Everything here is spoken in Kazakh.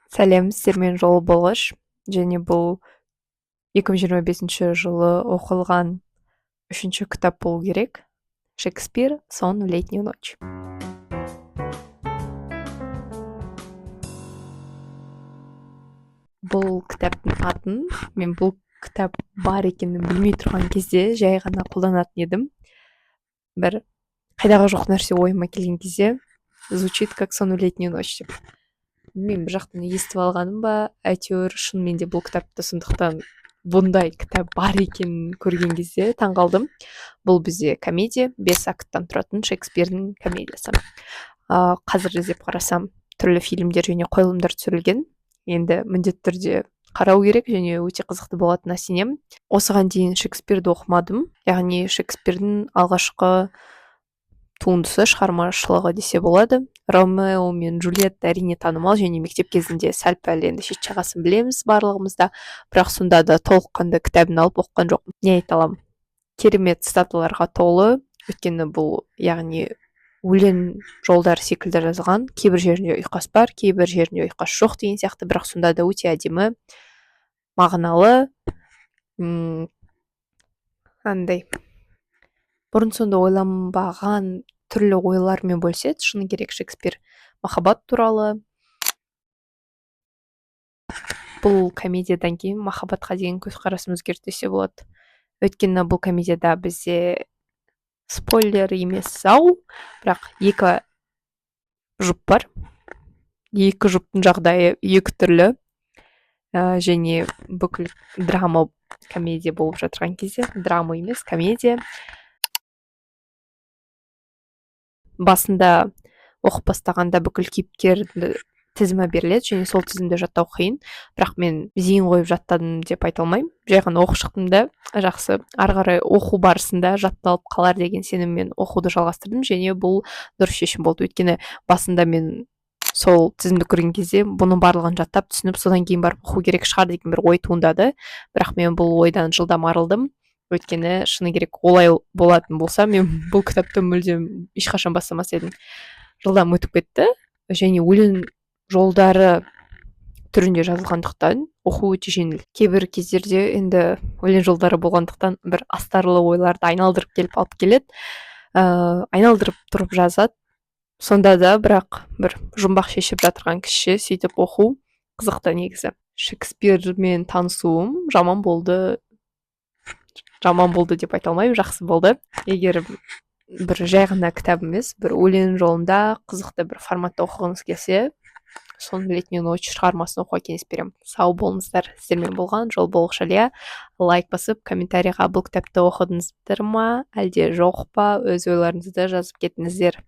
Сәлем, сіздермен жолы болғыш. Және бұл 2025 жылы оқылған үшінші кітап болу керек. Шекспир, сон в летнюю ночь. Бұл кітаптың атын мен бұл кітап бар екенін білмей тұрған кезде жай ғана қолданатын едім. Бір қайдағы жоқ нәрсе ойыма келген кезде звучит как сон в летнюю ночь деп. Мен бір жақтан естіп алғаным ба, әйтеуір шынымен де бұл кітапты сондықтан бұндай кітап бар екенін көрген кезде таңғалдым. Бұл бізде комедия, 5 акттан тұратын Шекспирдің комедиясы. Қазір іздеп қарасам, түрлі фильмдер және қойылымдар түсірілген. Енді міндетті түрде қарау керек және өте қызықты болатынына сенемін. Осыған дейін Шекспирді оқымадым, яғни Шекспирдің алғашқы туындысы, шығармашылығы десе болады. Ромео мен Джульетта әрине танымал және мектеп кезінде сәл-пәл енді шет жағасын білеміз барлығымызда, бірақ сонда да толыққанды кітабын алып оқыған жоқпын. Не айта аламын? Керемет цитаталарға толы, өйткені бұл яғни өлең жолдары секілді жазылған. Кейбір жерінде ұйқас бар, кейбір жерінде ұйқас жоқ деген сияқты, бірақ сонда да өте әдемі, мағыналы, андай бұрын сонда ойланбаған түрлі ойлармен бөліседі. Шыны керек, Шекспир махаббат туралы. Бұл комедиядан кейін махаббатқа деген көзқарасымыз өзгерді десе болады. Өйткені бұл комедияда бізде спойлер емес ау, бірақ екі жұп бар. Екі жұптың жағдайы екі түрлі. Және бүкіл драма комедия болып жатырған кезде, драма емес, комедия. Басында оқып бастағанда бүкіл кейіпкерді тізімі беріледі және сол тізімді жаттау қиын, бірақ мен зейін қойып жаттадым деп айта алмаймын. Жай ғана оқып шықтым да, жақсы, ары қарай оқу барысында жатталып қалар деген сеніммен оқуды жалғастырдым және бұл дұрыс шешім болды. Өйткені басында мен сол тізімді көрген кезде бұның барлығын жаттап түсініп, содан кейін барып оқу керек шығар деген бір ой туындады, бірақ мен бұл ойдан жылдам арылдым. Өйткені шыны керек, олай болатын болса, мен бұл кітапты мүлдем ешқашан бастамас едім. Жылдам өтіп кетті және өлең жолдары түрінде жазылғандықтан оқу өте жеңіл. Кейбір кездерде енді өлең жолдары болғандықтан бір астарлы ойларды айналдырып келіп алып келеді. Айналдырып тұрып жазады. Сонда да бірақ бір жұмбақ шешіп жатырған кіші сөйтіп оқу қызықты негізі. Шекспирмен танысуым жаман болды деп айта алмаймын, жақсы болды. Егер бір жай ғана кітап емес, бір өлең жолында қызықты бір форматта оқығыңыз келсе, сон в летнюю ночь шығармасын оқуға кеңес беремін. Сау болыңыздар. Сіздермен болған жол болғыш Алия. Лайк басып, комментарийға бұл кітапты оқыдыңыздар ма, әлде жоқ па, өз ойларыңызды жазып кетіңіздер.